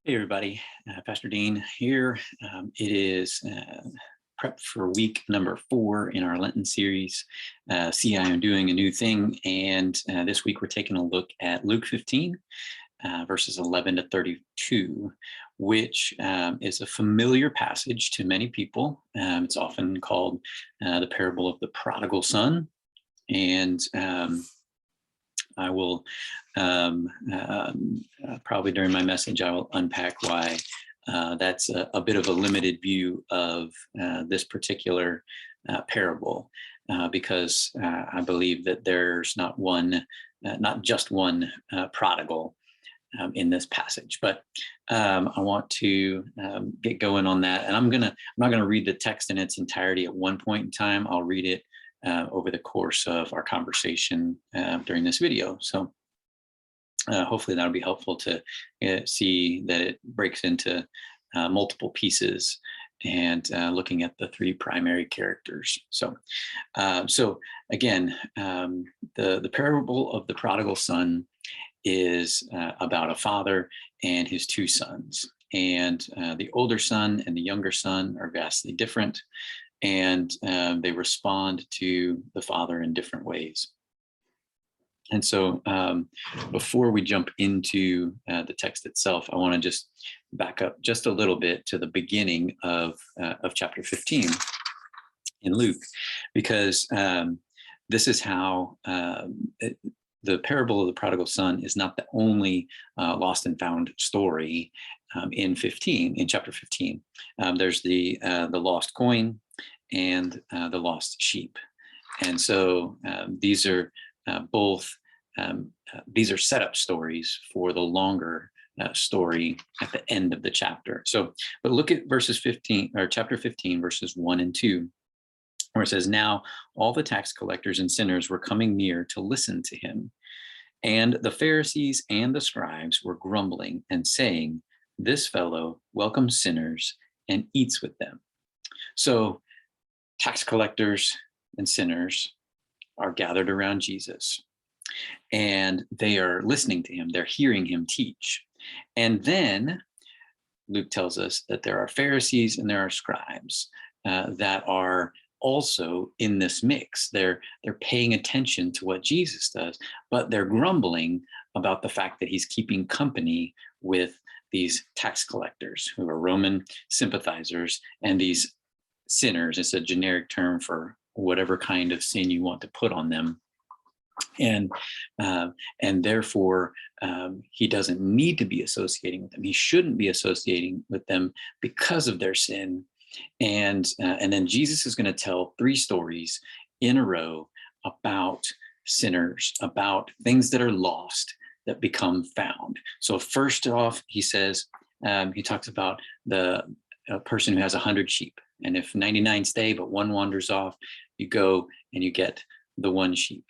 Hey everybody, Pastor Dean here. It is prep for week number 4 in our Lenten series. See, I am doing a new thing, and this week we're taking a look at Luke 15, verses 11 to 32, which is a familiar passage to many people. It's often called the parable of the prodigal son, and I will probably during my message, I will unpack why that's a bit of a limited view of this particular parable, because I believe that there's not just one prodigal in this passage. But I want to get going on that, and I'm not gonna read the text in its entirety at one point in time. I'll read it over the course of our conversation during this video. So hopefully that'll be helpful to see that it breaks into multiple pieces and looking at the 3 primary characters. So again, the parable of the prodigal son is about a father and his 2 sons. And the older son and the younger son are vastly different, and they respond to the father in different ways. And so before we jump into the text itself, I want to just back up just a little bit to the beginning of chapter 15 in Luke, because this is how the parable of the prodigal son is not the only lost and found story in chapter 15. There's the lost coin and the lost sheep. And so these are these are setup stories for the longer story at the end of the chapter. So, but look at chapter 15, verses 1 and 2, where it says, "Now all the tax collectors and sinners were coming near to listen to him. And the Pharisees and the scribes were grumbling and saying, 'This fellow welcomes sinners and eats with them.'" So tax collectors and sinners are gathered around Jesus, and they are listening to him. They're hearing him teach. And then Luke tells us that there are Pharisees and there are scribes that are also in this mix. They're paying attention to what Jesus does, but they're grumbling about the fact that he's keeping company with these tax collectors who are Roman sympathizers, and these sinners. It's a generic term for whatever kind of sin you want to put on them. And therefore, he doesn't need to be associating with them. He shouldn't be associating with them because of their sin. And then Jesus is going to tell 3 stories in a row about sinners, about things that are lost that become found. So first off, he says, he talks about a person who has 100 sheep. And if 99 stay, but 1 wanders off, you go and you get the 1 sheep.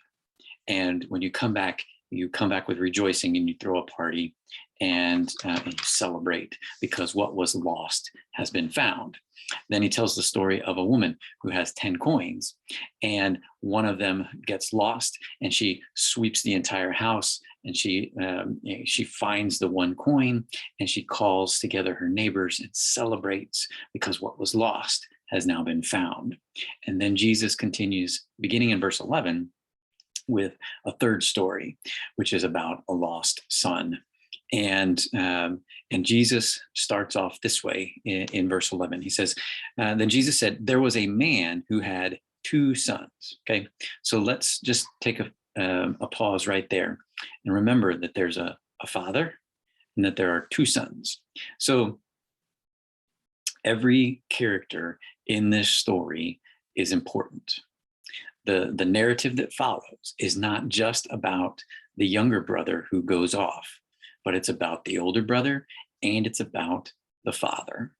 And when you come back with rejoicing, and you throw a party and you celebrate because what was lost has been found. Then he tells the story of a woman who has 10 coins, and one of them gets lost, and she sweeps the entire house, and she finds the 1 coin, and she calls together her neighbors and celebrates because what was lost has now been found. And then Jesus continues, beginning in verse 11, with a 3rd story, which is about a lost son. And Jesus starts off this way in verse 11. He says, "Then Jesus said, 'There was a man who had 2 sons.'" Okay, so let's just take a pause right there and remember that there's a father and that there are 2 sons. So every character in this story is important. The narrative that follows is not just about the younger brother who goes off, but it's about the older brother, and it's about the father.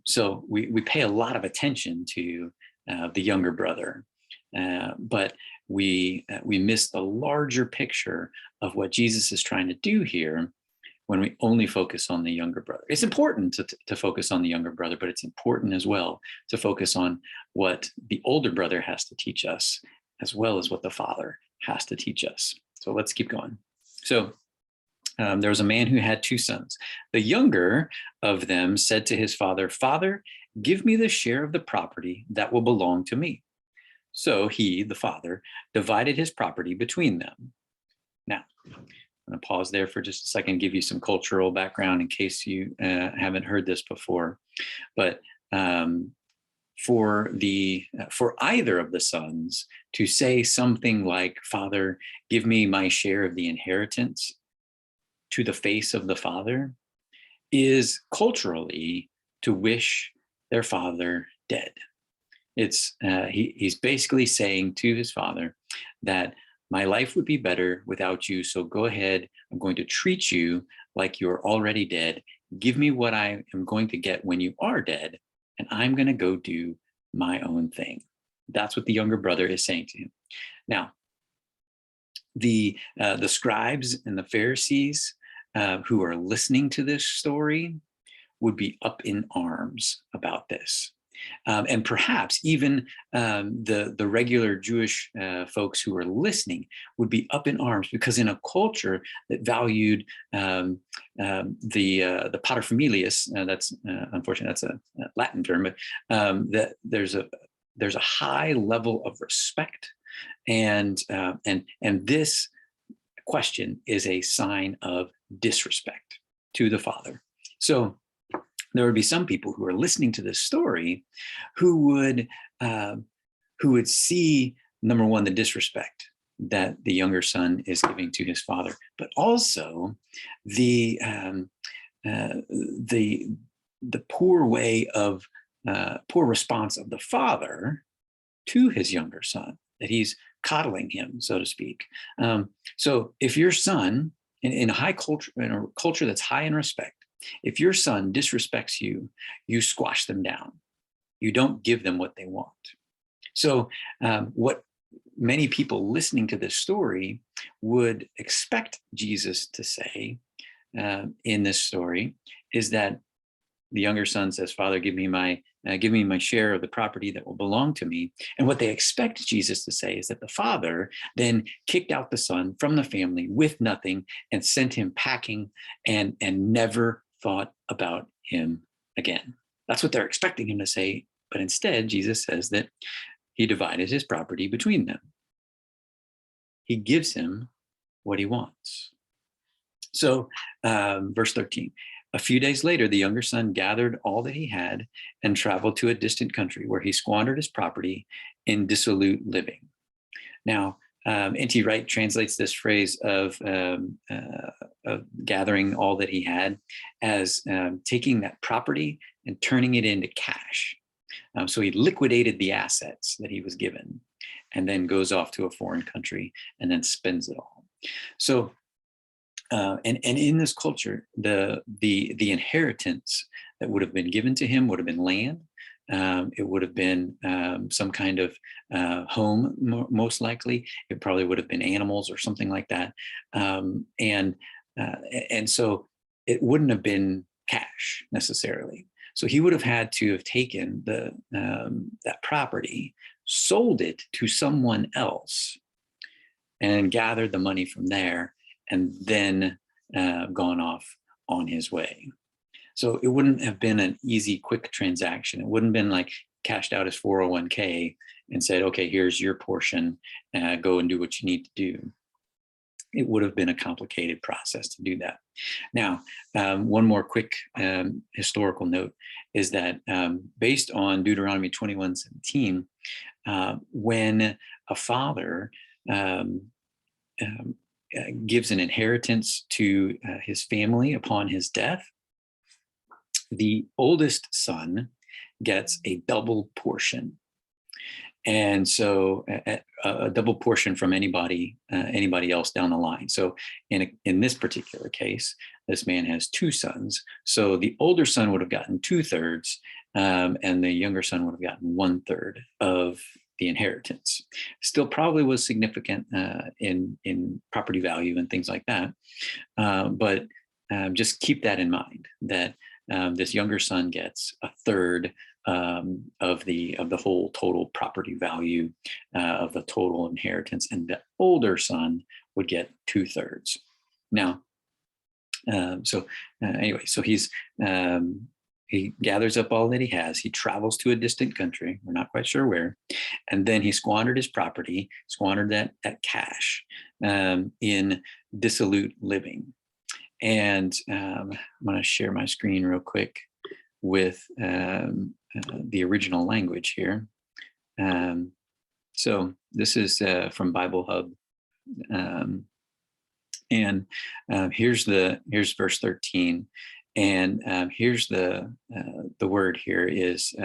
So we pay a lot of attention to the younger brother, but we miss the larger picture of what Jesus is trying to do here when we only focus on the younger brother. It's important to focus on the younger brother, but it's important as well to focus on what the older brother has to teach us, as well as what the father has to teach us. So let's keep going. So There was a man who had two sons. The younger of them said to his father, "Father, give me the share of the property that will belong to me." So he, the father, divided his property between them. Now, I'm going to pause there for just a second, give you some cultural background in case you haven't heard this before. But for either of the sons to say something like, "Father, give me my share of the inheritance," to the face of the father, is culturally to wish their father dead. It's he's basically saying to his father that my life would be better without you, so go ahead, I'm going to treat you like you're already dead. Give me what I am going to get when you are dead, and I'm going to go do my own thing. That's what the younger brother is saying to him. Now, the scribes and the Pharisees who are listening to this story would be up in arms about this. And perhaps even the regular Jewish folks who are listening would be up in arms, because in a culture that valued the paterfamilias, that's unfortunately that's a Latin term, but that there's a high level of respect, and this question is a sign of disrespect to the father. So there would be some people who are listening to this story who would see, number one, the disrespect that the younger son is giving to his father, but also the poor response of the father to his younger son, that he's coddling him, so to speak. So if your son, in a high culture, in a culture that's high in respect, if your son disrespects you, you squash them down. You don't give them what they want. So what many people listening to this story would expect Jesus to say in this story is that the younger son says, "Father, give me my share of the property that will belong to me." And what they expect Jesus to say is that the father then kicked out the son from the family with nothing and sent him packing and never thought about him again. That's what they're expecting him to say. But instead, Jesus says that he divided his property between them. He gives him what he wants. So verse 13, a few days later, the younger son gathered all that he had and traveled to a distant country where he squandered his property in dissolute living. Now, N.T. Wright translates this phrase of gathering all that he had as taking that property and turning it into cash. So he liquidated the assets that he was given and then goes off to a foreign country and then spends it all. So, and in this culture, the inheritance that would have been given to him would have been land. It would have been some kind of home, most likely. It probably would have been animals or something like that. And so it wouldn't have been cash necessarily. So he would have had to have taken that property, sold it to someone else, and gathered the money from there, and then gone off on his way. So it wouldn't have been an easy, quick transaction. It wouldn't have been like cashed out his 401k and said, "Okay, here's your portion, go and do what you need to do." It would have been a complicated process to do that. Now, one more quick historical note is that based on Deuteronomy 21:17, when a father gives an inheritance to his family upon his death, the oldest son gets a double portion. And so a double portion from anybody else down the line. So in this particular case, this man has two sons. So the older son would have gotten 2/3, and the younger son would have gotten 1/3 of the inheritance. Still probably was significant in property value and things like that. But just keep that in mind, that this younger son gets 1/3 of the whole total property value of the total inheritance, and the older son would get 2/3. Now, Anyway, so he gathers up all that he has. He travels to a distant country. We're not quite sure where. And then he squandered his property, squandered that cash in dissolute living. And I'm going to share my screen real quick with the original language here. So this is from Bible Hub. Here's verse 13. And here's the word here is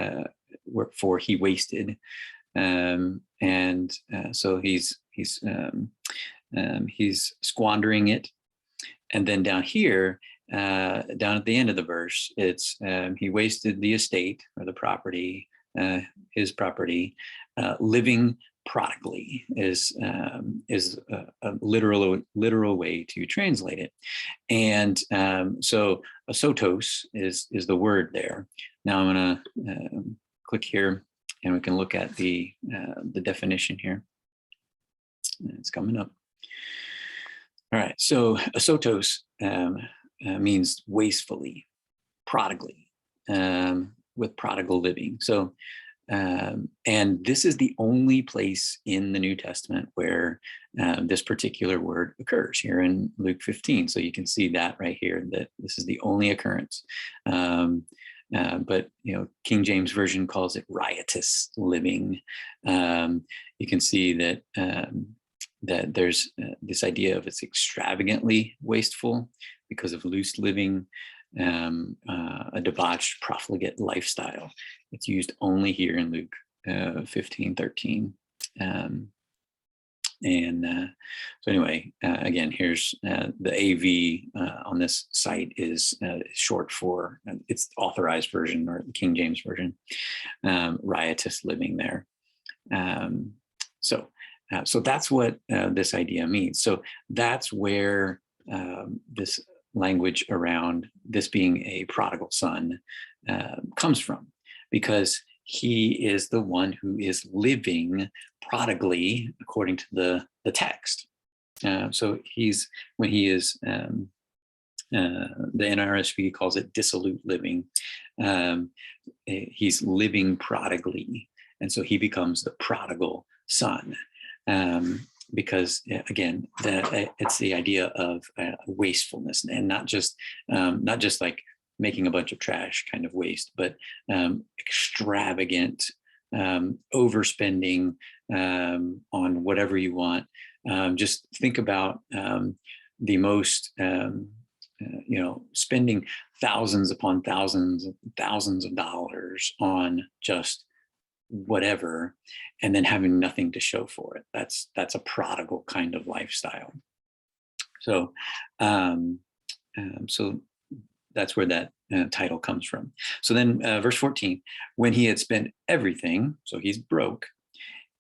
for he wasted, so he's squandering it. And then down here, down at the end of the verse, it's he wasted the estate or the property, his property, living prodigally is a literal way to translate it. And so asotos is the word there. Now I'm going to click here, and we can look at the definition here. It's coming up. All right. So asotos means wastefully, prodigally, with prodigal living. So. And this is the only place in the New Testament where this particular word occurs, here in Luke 15. So you can see that right here, that this is the only occurrence. But King James Version calls it riotous living. You can see that that there's this idea of it's extravagantly wasteful because of loose living. A debauched, profligate lifestyle. It's used only here in Luke 15:13. So anyway, again, here's the AV on this site is short for its authorized version, or King James Version, riotous living there. So that's what this idea means. So that's where this language around this being a prodigal son comes from, because he is the one who is living prodigally according to the text. So when he is the NRSV calls it dissolute living. He's living prodigally, and so he becomes the prodigal son. Because again, it's the idea of wastefulness, and not just like making a bunch of trash kind of waste, but extravagant overspending on whatever you want. Just think about the most, spending thousands upon thousands of dollars on just whatever, and then having nothing to show for it. That's a prodigal kind of lifestyle. So that's where that title comes from. So then verse 14, when he had spent everything, so he's broke,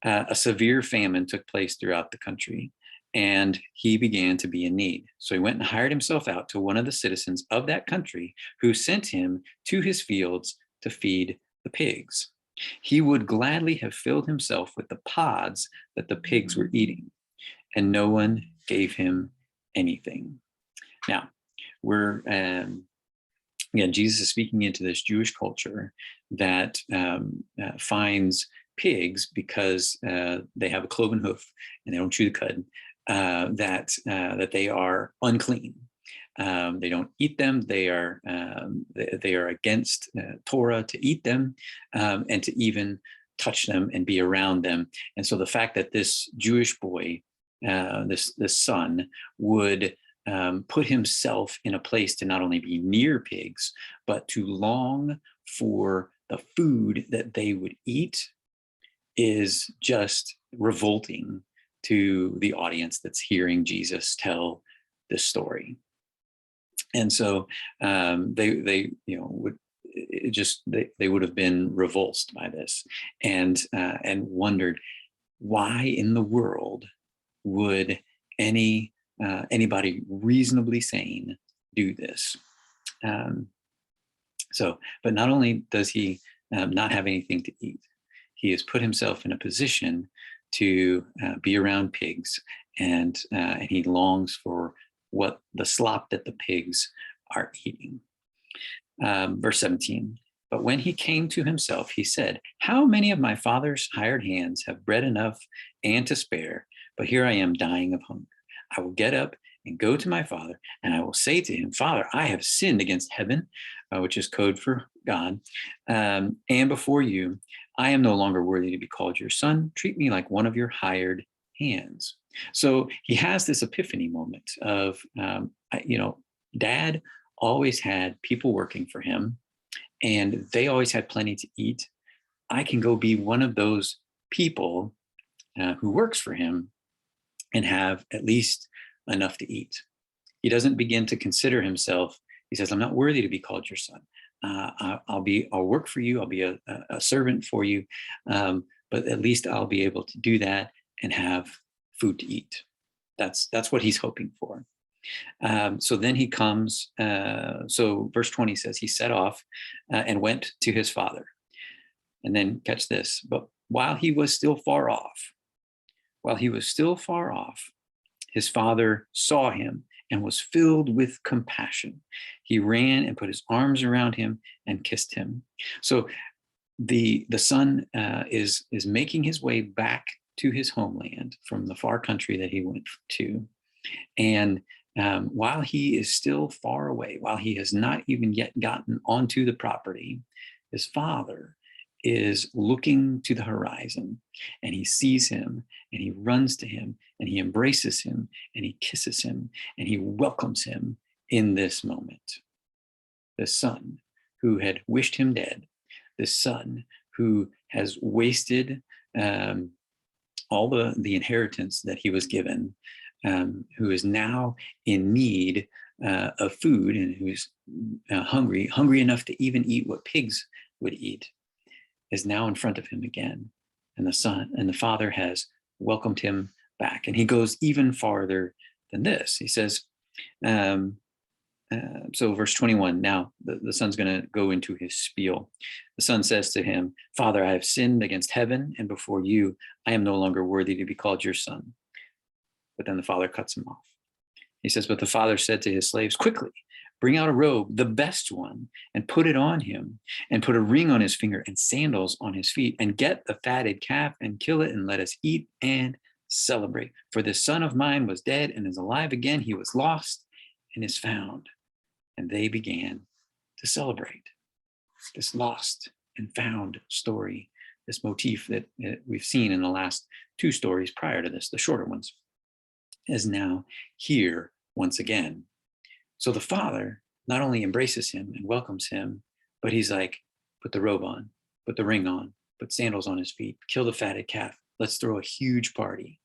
a severe famine took place throughout the country, and he began to be in need. So he went and hired himself out to one of the citizens of that country, who sent him to his fields to feed the pigs. He would gladly have filled himself with the pods that the pigs were eating, and no one gave him anything. Now, again, Jesus is speaking into this Jewish culture that finds pigs, because they have a cloven hoof and they don't chew the cud, that they are unclean. They don't eat them. They are against Torah to eat them, and to even touch them and be around them. And so the fact that this Jewish boy, this son, would put himself in a place to not only be near pigs, but to long for the food that they would eat, is just revolting to the audience that's hearing Jesus tell this story. And so they would have been revulsed by this, and wondered, why in the world would anybody reasonably sane do this? But not only does he not have anything to eat, he has put himself in a position to be around pigs, and he longs for what the slop that the pigs are eating. Verse 17. But when he came to himself, he said, how many of my father's hired hands have bread enough and to spare, but here I am dying of hunger. I will get up and go to my father, and I will say to him, Father, I have sinned against heaven, which is code for God, and before you, I am no longer worthy to be called your son. Treat me like one of your hired hands. So he has this epiphany moment of, dad always had people working for him, and they always had plenty to eat. I can go be one of those people who works for him and have at least enough to eat. He doesn't begin to consider himself. He says, I'm not worthy to be called your son. I'll work for you. I'll be a servant for you. But at least I'll be able to do that and have food to eat. That's what he's hoping for. So then he comes. So verse 20 says he set off and went to his father. And then catch this. But while he was still far off, his father saw him and was filled with compassion. He ran and put his arms around him and kissed him. So the son is making his way back to his homeland from the far country that he went to. And while he is still far away, while he has not even yet gotten onto the property, his father is looking to the horizon, and he sees him, and he runs to him, and he embraces him, and he kisses him, and he welcomes him in this moment. The son who had wished him dead, the son who has wasted all the inheritance that he was given, who is now in need of food, and who's hungry enough to even eat what pigs would eat, is now in front of him again. And the father has welcomed him back. And he goes even farther than this. He says, so verse 21, now the son's going to go into his spiel. The son says to him, Father, I have sinned against heaven and before you. I am no longer worthy to be called your son. But then the father cuts him off. He says, but the father said to his slaves, quickly, bring out a robe, the best one, and put it on him, and put a ring on his finger and sandals on his feet, and get the fatted calf and kill it, and let us eat and celebrate. For this son of mine was dead and is alive again. He was lost and is found. And they began to celebrate this lost and found story, this motif that we've seen in the last two stories prior to this, the shorter ones, is now here once again. So the father not only embraces him and welcomes him, but he's like, put the robe on, put the ring on, put sandals on his feet, kill the fatted calf. Let's throw a huge party,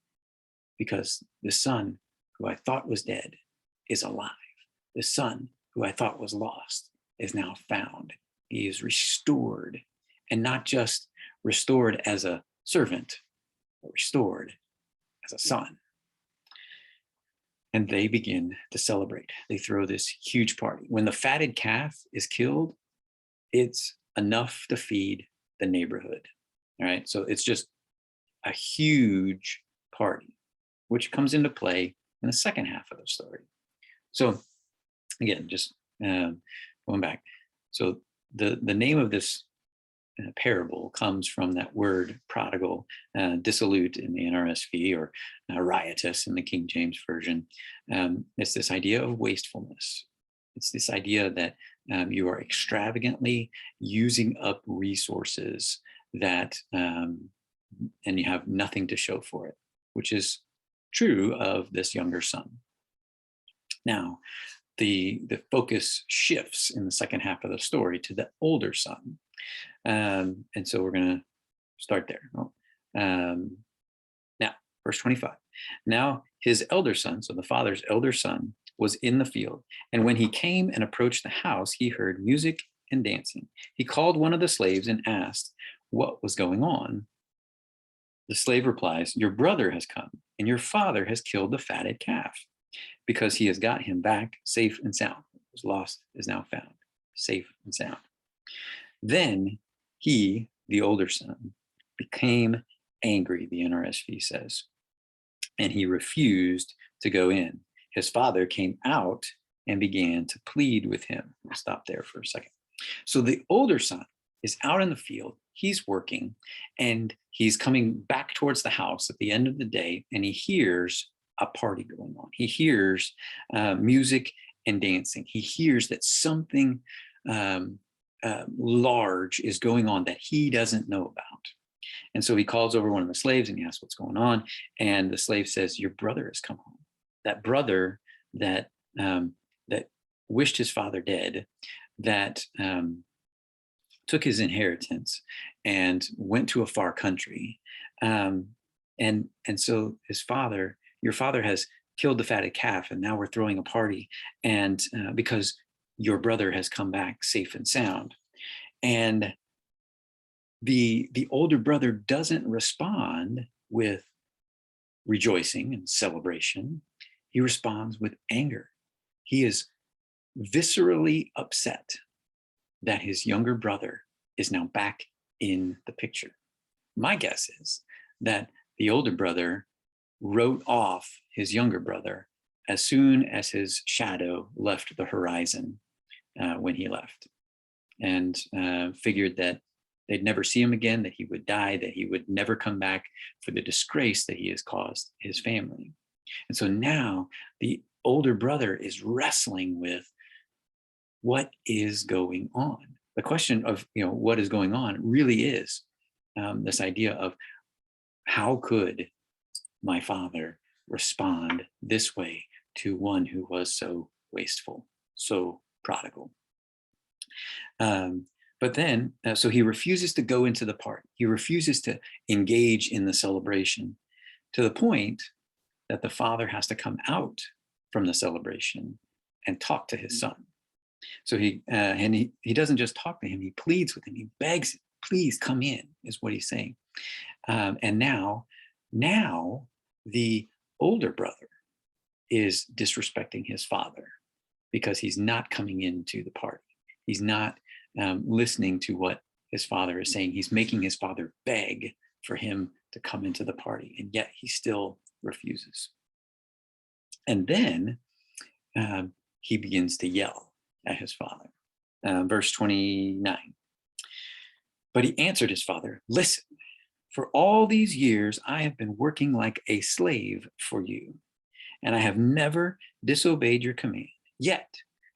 because the son who I thought was dead is alive. The son who I thought was lost is now found. He is restored, and not just restored as a servant, but restored as a son. And they begin to celebrate. They throw this huge party. When the fatted calf is killed, it's enough to feed the neighborhood. All right. So it's just a huge party, which comes into play in the second half of the story. So again, just going back. So the name of this parable comes from that word prodigal, dissolute in the NRSV, or riotous in the King James Version. It's this idea of wastefulness. It's this idea that you are extravagantly using up resources that, and you have nothing to show for it, which is true of this younger son. Now, the focus shifts in the second half of the story to the older son. And so we're going to start there. Now, verse 25. Now his elder son, so the father's elder son, was in the field. And when he came and approached the house, he heard music and dancing. He called one of the slaves and asked what was going on. The slave replies, your brother has come, and your father has killed the fatted calf, because he has got him back safe and sound. Was lost is now found, safe and sound. Then he, the older son, became angry, the NRSV says, and he refused to go in. his father came out and began to plead with him. We'll stop there for a second. So the older son is out in the field, he's working, and he's coming back towards the house at the end of the day, and he hears a party going on. He hears music and dancing. He hears that something large is going on that he doesn't know about. And so he calls over one of the slaves and he asks what's going on. And the slave says, your brother has come home. That brother that that wished his father dead, that took his inheritance and went to a far country. And so his father, your father has killed the fatted calf, and now we're throwing a party, and because your brother has come back safe and sound. And the older brother doesn't respond with rejoicing and celebration. He responds with anger. He is viscerally upset that his younger brother is now back in the picture. My guess is that the older brother wrote off his younger brother as soon as his shadow left the horizon when he left, and figured that they'd never see him again, that he would die, that he would never come back for the disgrace that he has caused his family. And so now the older brother is wrestling with what is going on. The question of, what is going on really is this idea of, how could my father respond this way to one who was so wasteful, so prodigal? But then, so he refuses to go into the party. He refuses to engage in the celebration, to the point that the father has to come out from the celebration and talk to his son. So he doesn't just talk to him, he pleads with him, he begs him, please come in, is what he's saying. And now the older brother is disrespecting his father because he's not coming into the party. He's not listening to what his father is saying. He's making his father beg for him to come into the party, and yet he still refuses. And then he begins to yell at his father. Verse 29. But he answered his father, listen, for all these years I have been working like a slave for you, and I have never disobeyed your command. Yet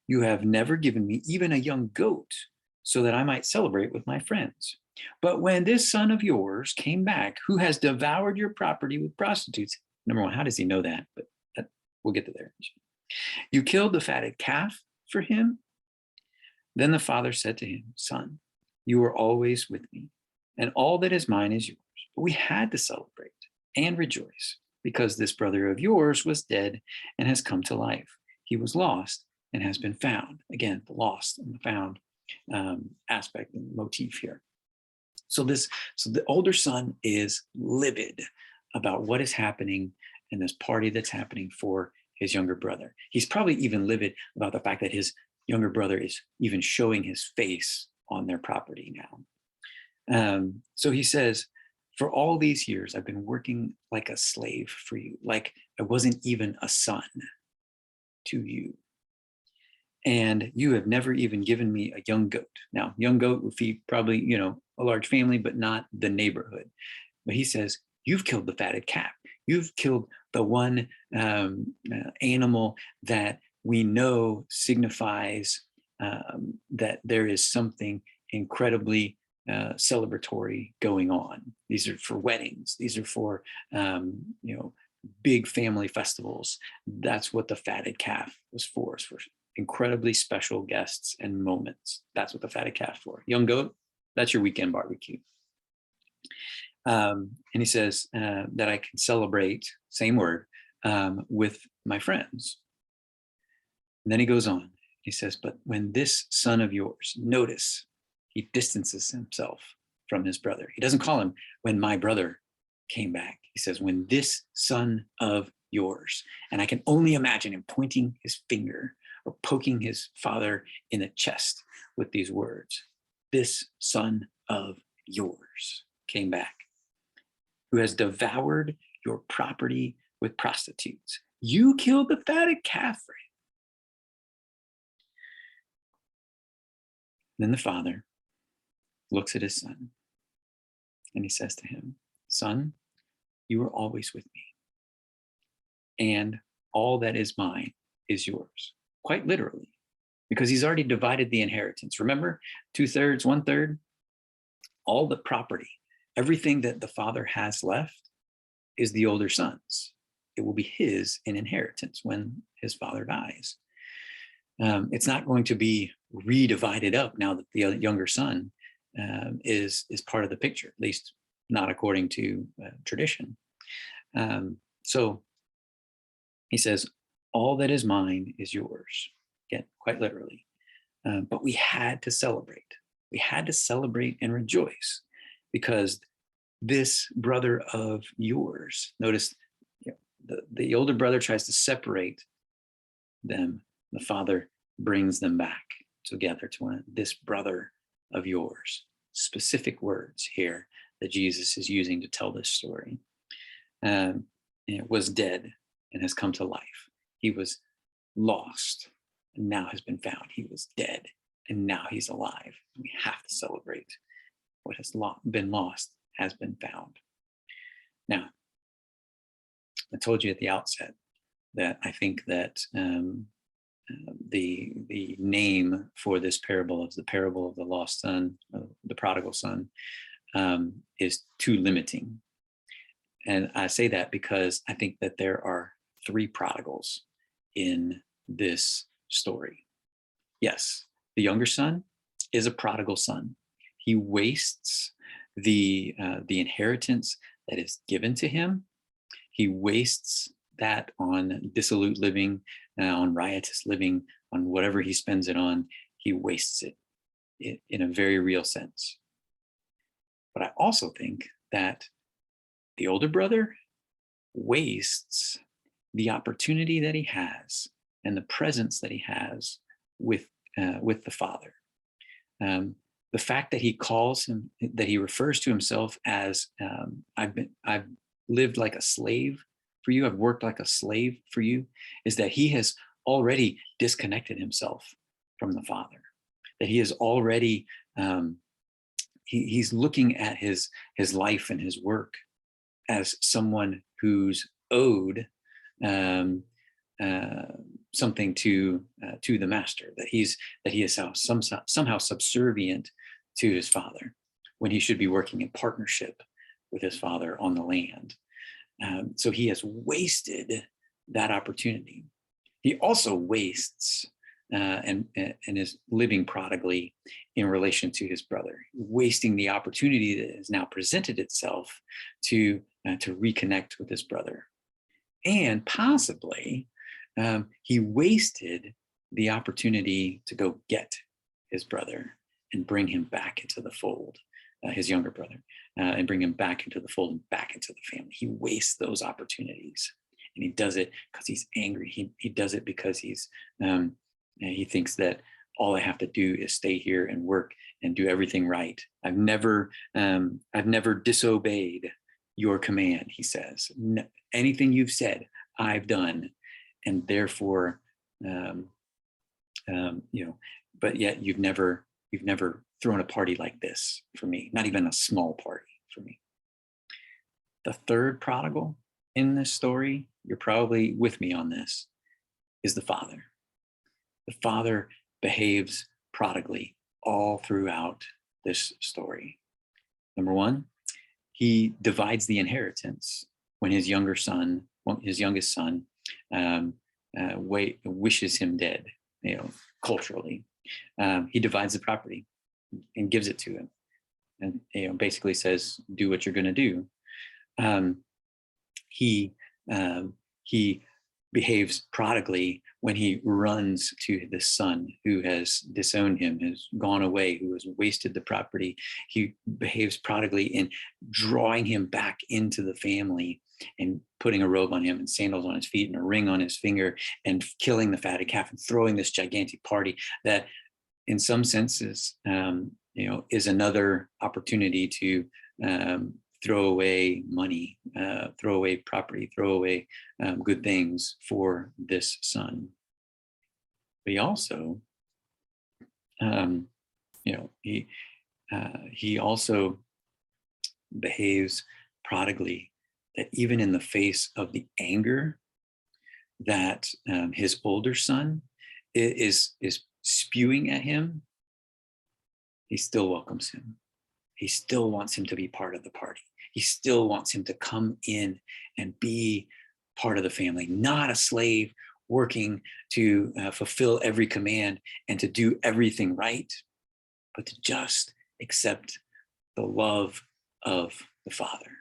you have never given me even a young goat so that I might celebrate with my friends. But when this son of yours came back, who has devoured your property with prostitutes, number one, how does he know that? But we'll get to there. You killed the fatted calf for him. Then the father said to him, son, you are always with me, and all that is mine is yours. But we had to celebrate and rejoice because this brother of yours was dead and has come to life. He was lost and has been found. Again, the lost and the found aspect and motif here. So the older son is livid about what is happening in this party that's happening for his younger brother. He's probably even livid about the fact that his younger brother is even showing his face on their property now. So he says, for all these years, I've been working like a slave for you, like I wasn't even a son to you. And you have never even given me a young goat. Now, young goat would feed probably, a large family, but not the neighborhood. But he says, you've killed the fatted calf. You've killed the one animal that we know signifies that there is something incredibly celebratory going on. These are for weddings. These are for, big family festivals. That's what the fatted calf was for. It's for incredibly special guests and moments. That's what the fatted calf for. Young goat, that's your weekend barbecue. And he says that I can celebrate, same word, with my friends. And then he goes on. He says, but when this son of yours, notice, he distances himself from his brother. He doesn't call him when my brother came back. He says, when this son of yours, and I can only imagine him pointing his finger or poking his father in the chest with these words, this son of yours came back, who has devoured your property with prostitutes. You killed the fatted calf for him. Then the father looks at his son and he says to him, son, you are always with me, and all that is mine is yours. Quite literally, because he's already divided the inheritance. Remember, 2/3, 1/3, all the property, everything that the father has left is the older son's. It will be his in inheritance when his father dies. It's not going to be redivided up now that the younger son is part of the picture, at least not according to tradition. So he says, all that is mine is yours. Again, quite literally. But we had to celebrate. We had to celebrate and rejoice because this brother of yours, notice, you know, the older brother tries to separate them. The father brings them back together to one. This brother of yours. Specific words here that Jesus is using to tell this story. Was dead and has come to life. He was lost and now has been found. He was dead and now he's alive. We have to celebrate what has been lost has been found. Now, I told you at the outset that I think that the name for this parable is the parable of the lost son, the prodigal son, is too limiting. And I say that because I think that there are 3 prodigals in this story. Yes, the younger son is a prodigal son. He wastes the inheritance that is given to him. He wastes that on dissolute living, on riotous living, on whatever he spends it on. He wastes it in a very real sense. But I also think that the older brother wastes the opportunity that he has and the presence that he has with the father. The fact that he calls him, that he refers to himself as, I've lived like a slave for you, I've worked like a slave for you, is that he has already disconnected himself from the father. That he is already, he's looking at his life and his work as someone who's owed something to the master, that he is somehow subservient to his father when he should be working in partnership with his father on the land. So he has wasted that opportunity. He also wastes and is living prodigally in relation to his brother, wasting the opportunity that has now presented itself to reconnect with his brother. And possibly he wasted the opportunity to go get his brother and bring him back into the fold, his younger brother, and bring him back into the fold and back into the family. He wastes those opportunities, and he does it because he's angry. He does it because he thinks that all I have to do is stay here and work and do everything right. I've never disobeyed your command, he says. Anything you've said, I've done, and therefore, but yet you've never thrown a party like this for me, not even a small party for me. The third prodigal in this story, you're probably with me on this, is the father. The father behaves prodigally all throughout this story. Number one, he divides the inheritance when his youngest son, wishes him dead, culturally. He divides the property and gives it to him, and basically says, do what you're going to do. He behaves prodigally when he runs to the son who has disowned him, has gone away, who has wasted the property. He behaves prodigally in drawing him back into the family and putting a robe on him and sandals on his feet and a ring on his finger and killing the fatted calf and throwing this gigantic party that in some senses, is another opportunity to throw away money, throw away property, throw away good things for this son. But he also, he also behaves prodigally, that even in the face of the anger that his older son is spewing at him, he still welcomes him. He still wants him to be part of the party. He still wants him to come in and be part of the family, not a slave working to fulfill every command and to do everything right, but to just accept the love of the Father.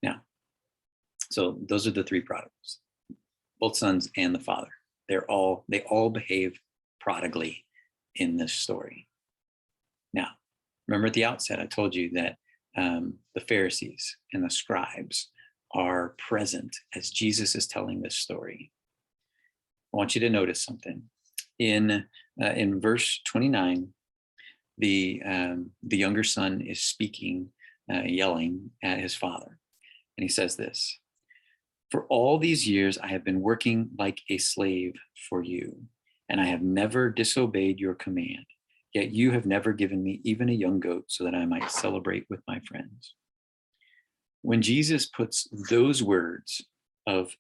Now, so those are the three prodigals, both sons and the father. They all behave prodigally in this story. Now, remember at the outset, I told you that the Pharisees and the scribes are present as Jesus is telling this story. I want you to notice something. In verse 29, the younger son is speaking, yelling at his father. And he says this: "For all these years, I have been working like a slave for you, and I have never disobeyed your command. Yet you have never given me even a young goat so that I might celebrate with my friends." When Jesus puts those words of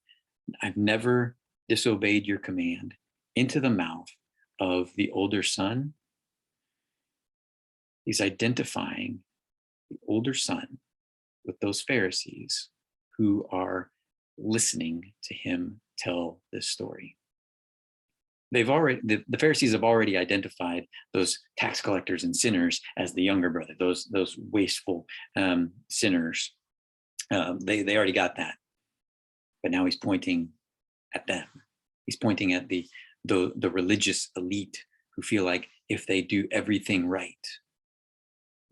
"I've never disobeyed your command" into the mouth of the older son, he's identifying the older son with those Pharisees who are listening to him tell this story. The Pharisees have already identified those tax collectors and sinners as the younger brother, those wasteful sinners. They already got that, but now he's pointing at them. He's pointing at the religious elite who feel like if they do everything right,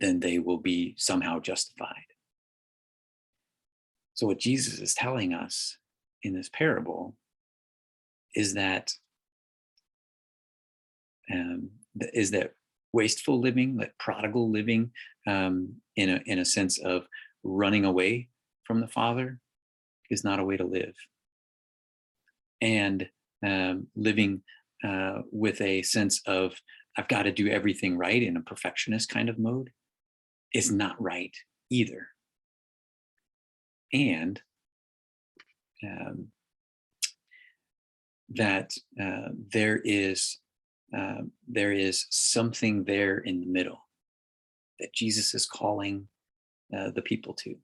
then they will be somehow justified. So what Jesus is telling us in this parable is that wasteful living, that prodigal living, in a sense of running away from the Father, is not a way to live. And living with a sense of I've got to do everything right in a perfectionist kind of mode is not right either. And that there is something there in the middle that Jesus is calling the people to.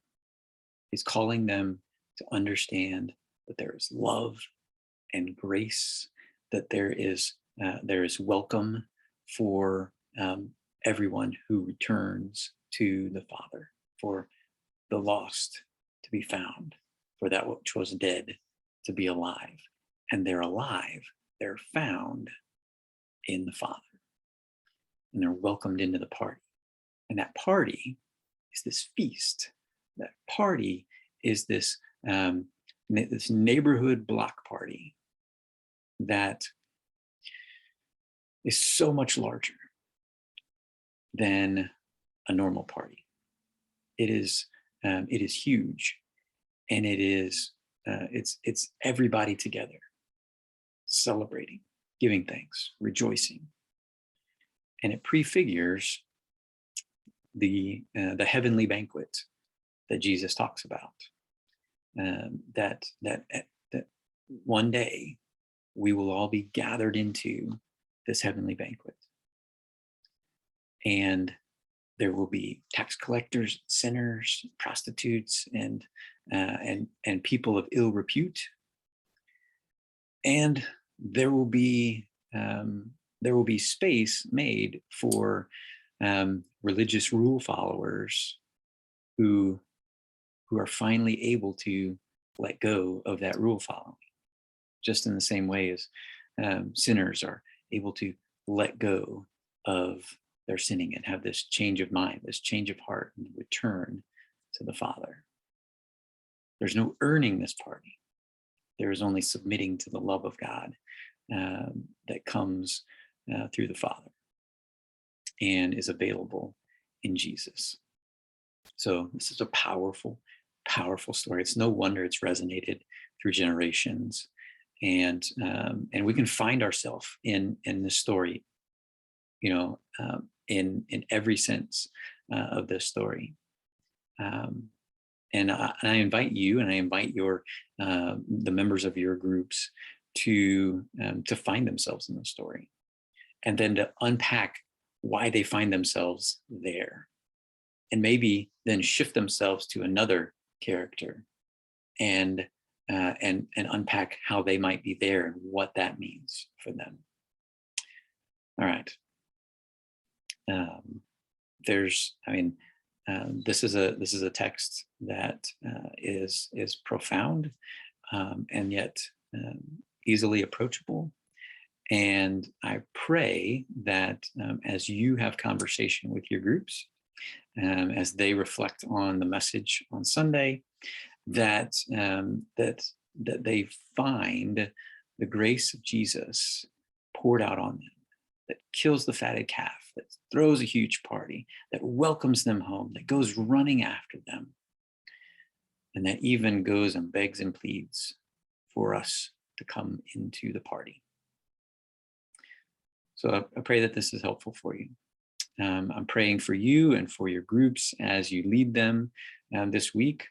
He's calling them to understand that there is love and grace, that there is welcome for everyone who returns to the Father, for the lost to be found, for that which was dead to be alive. And they're alive, they're found in the Father, and they're welcomed into the party. And that party is this feast. That party is this neighborhood block party that is so much larger than a normal party. It is huge, and it's everybody together, celebrating, giving thanks, rejoicing, and it prefigures the heavenly banquet that Jesus talks about. That one day we will all be gathered into this heavenly banquet, and there will be tax collectors, sinners, prostitutes, and people of ill repute, and there will be space made for religious rule followers who are finally able to let go of that rule following, just in the same way as sinners are able to let go of their sinning and have this change of mind, this change of heart, and return to the Father. There's no earning this party. There is only submitting to the love of God that comes through the Father and is available in Jesus. So this is a powerful, powerful story. It's no wonder it's resonated through generations, and we can find ourselves in this story, in every sense of this story. And I invite you, and I invite your the members of your groups to find themselves in the story, and then to unpack why they find themselves there, and maybe then shift themselves to another character, and unpack how they might be there and what that means for them. All right. This is a text that is profound, and yet easily approachable. And I pray that as you have conversation with your groups, as they reflect on the message on Sunday, that they find the grace of Jesus poured out on them, that kills the fatted calf, that throws a huge party, that welcomes them home, that goes running after them, and that even goes and begs and pleads for us to come into the party. So I pray that this is helpful for you. I'm praying for you and for your groups as you lead them this week.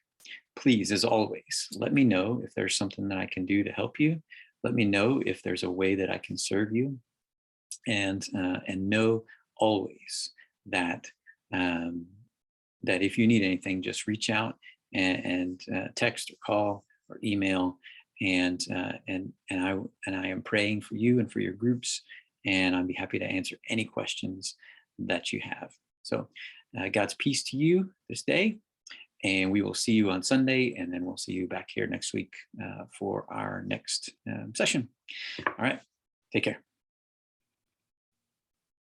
Please, as always, let me know if there's something that I can do to help you. Let me know if there's a way that I can serve you. And know always that that if you need anything, just reach out and text or call or email, and I am praying for you and for your groups, and I'd be happy to answer any questions that you have. So God's peace to you this day, and we will see you on Sunday, and then we'll see you back here next week for our next session. All right, take care.